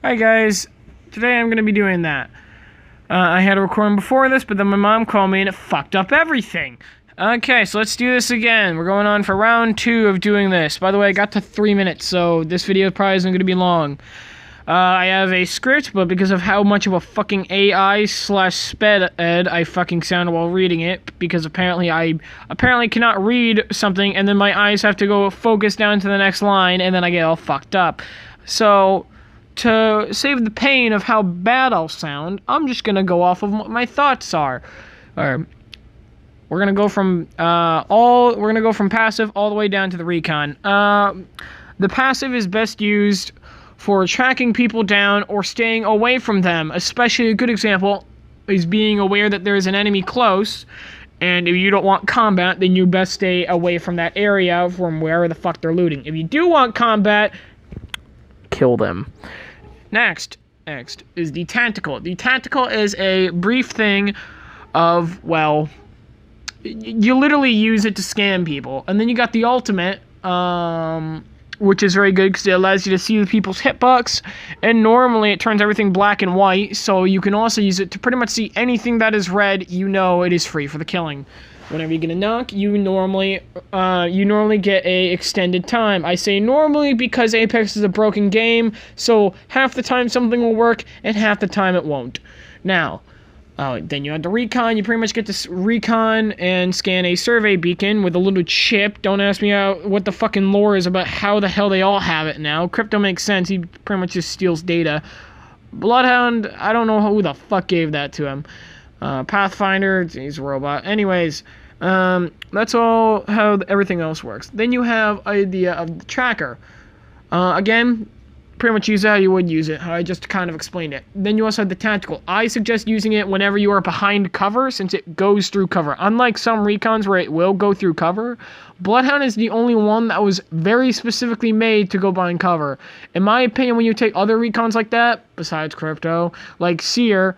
Hi guys, today I'm going to be doing that. I had a recording before this, but then my mom called me and it fucked up everything. Okay, so let's do this again. We're going on for round 2 of doing this. By the way, I got to 3 minutes, so this video probably isn't going to be long. I have a script, but because of how much of a fucking AI/sped ed I fucking sound while reading it, because apparently I cannot read something and then my eyes have to go focus down to the next line and then I get all fucked up. So, to save the pain of how bad I'll sound, I'm just gonna go off of what my thoughts are. We're gonna go from passive all the way down to the recon. The passive is best used for tracking people down or staying away from them. Especially a good example is being aware that there is an enemy close, and if you don't want combat, then you best stay away from that area from wherever the fuck they're looting. If you do want combat, kill them. Next is the tactical. The tactical is a brief thing of, well, you literally use it to scam people. And then you got the ultimate, which is very good because it allows you to see the people's hitbox, and normally it turns everything black and white, so you can also use it to pretty much see anything that is red. You know it is free for the killing. Whenever you get a knock, you normally get a extended time. I say normally because Apex is a broken game, so half the time something will work and half the time it won't. Now, then you have the recon. You pretty much get to recon and scan a survey beacon with a little chip. Don't ask me what the fucking lore is about how the hell they all have it now. Crypto makes sense. He pretty much just steals data. Bloodhound, I don't know who the fuck gave that to him. Pathfinder, he's a robot. Anyways, that's all how everything else works. Then you have idea of the tracker. Again, pretty much use it how you would use it, how I just kind of explained it. Then you also have the tactical. I suggest using it whenever you are behind cover, since it goes through cover. Unlike some recons where it will go through cover, Bloodhound is the only one that was very specifically made to go behind cover. In my opinion, when you take other recons like that, besides Crypto, like Seer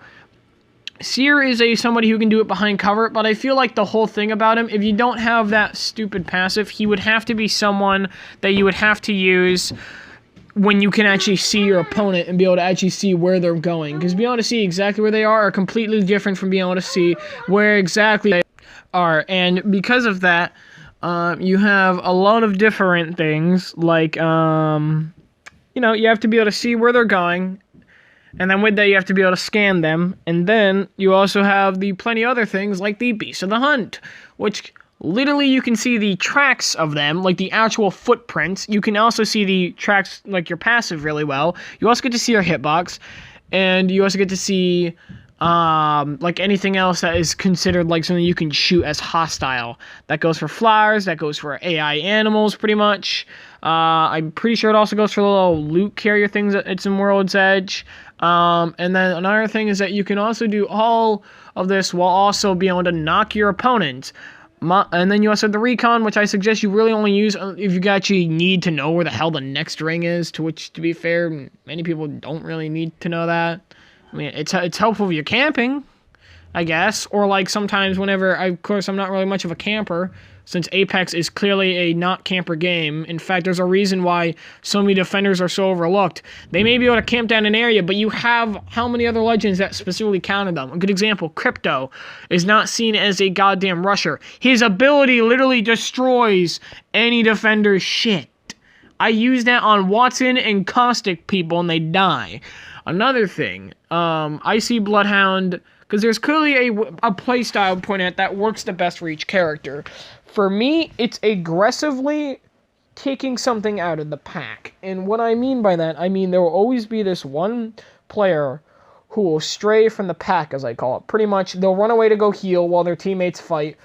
is somebody who can do it behind cover, but I feel like the whole thing about him, if you don't have that stupid passive, he would have to be someone that you would have to use when you can actually see your opponent and be able to actually see where they're going. Because being able to see exactly where they are completely different from being able to see where exactly they are. And because of that, you have a lot of different things, like, you have to be able to see where they're going. And then with that, you have to be able to scan them. And then you also have the plenty other things like the Beast of the Hunt, which literally you can see the tracks of them, like the actual footprints. You can also see the tracks, like your passive, really well. You also get to see your hitbox. And you also get to see like anything else that is considered like something you can shoot as hostile. That goes for flowers, that goes for AI animals, pretty much. I'm pretty sure it also goes for the little loot carrier things that it's in World's Edge. And then another thing is that you can also do all of this while also being able to knock your opponent. And then you also have the recon, which I suggest you really only use if you actually need to know where the hell the next ring is, to which, to be fair, many people don't really need to know that. I mean, it's helpful if you're camping, I guess, or like sometimes whenever, of course, I'm not really much of a camper, since Apex is clearly a not camper game. In fact, there's a reason why so many defenders are so overlooked. They may be able to camp down an area, but you have how many other legends that specifically counted them? A good example, Crypto is not seen as a goddamn rusher. His ability literally destroys any defender's shit. I use that on Watson and Caustic people and they die. Another thing, I see Bloodhound, because there's clearly a playstyle point at that works the best for each character. For me, it's aggressively taking something out of the pack. And what I mean by that, I mean there will always be this one player who will stray from the pack, as I call it. Pretty much, they'll run away to go heal while their teammates fight.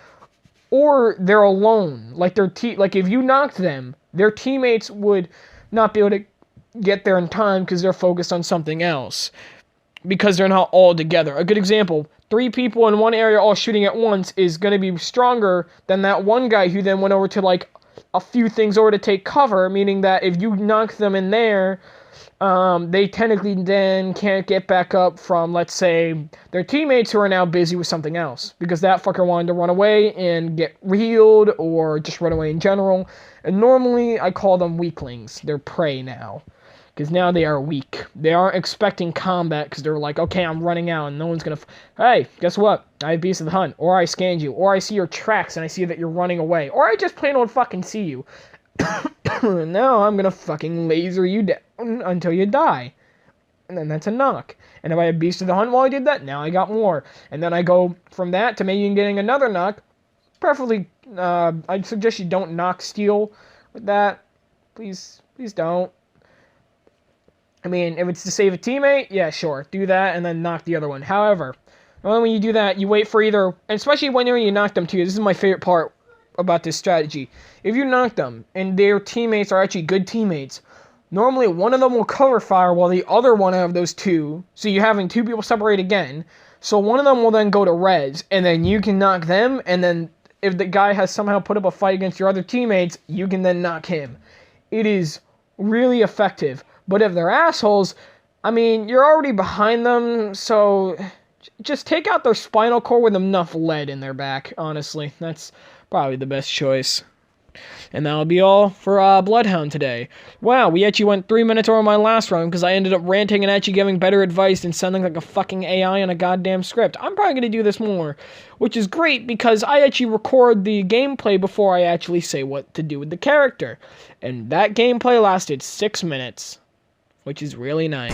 Or they're alone. Like if you knocked them, their teammates would not be able to get there in time because they're focused on something else. Because they're not all together. A good example, 3 people in one area all shooting at once is going to be stronger than that one guy who then went over to like a few things over to take cover, meaning that if you knock them in there, they technically then can't get back up from, let's say, their teammates who are now busy with something else. Because that fucker wanted to run away and get healed or just run away in general. And normally I call them weaklings. They're prey now. Because now they are weak. They aren't expecting combat because they're like, okay, I'm running out and no one's going to... Hey, guess what? I have Beast of the Hunt. Or I scanned you. Or I see your tracks and I see that you're running away. Or I just plain old fucking see you. Now I'm going to fucking laser you down until you die. And then that's a knock. And if I had Beast of the Hunt while I did that, now I got more. And then I go from that to maybe getting another knock. Preferably, I'd suggest you don't knock steel with that. Please don't. I mean, if it's to save a teammate, yeah, sure, do that and then knock the other one. However, when you do that, you wait for either, and especially when you knock them too, this is my favorite part about this strategy. If you knock them and their teammates are actually good teammates, normally one of them will cover fire while the other one of those two, so you're having two people separate again, so one of them will then go to res, and then you can knock them, and then if the guy has somehow put up a fight against your other teammates, you can then knock him. It is really effective. But if they're assholes, I mean, you're already behind them, so just take out their spinal cord with enough lead in their back, honestly. That's probably the best choice. And that'll be all for Bloodhound today. Wow, we actually went 3 minutes over my last run because I ended up ranting and actually giving better advice than sounding like a fucking AI on a goddamn script. I'm probably going to do this more, which is great because I actually record the gameplay before I actually say what to do with the character. And that gameplay lasted 6 minutes. Which is really nice.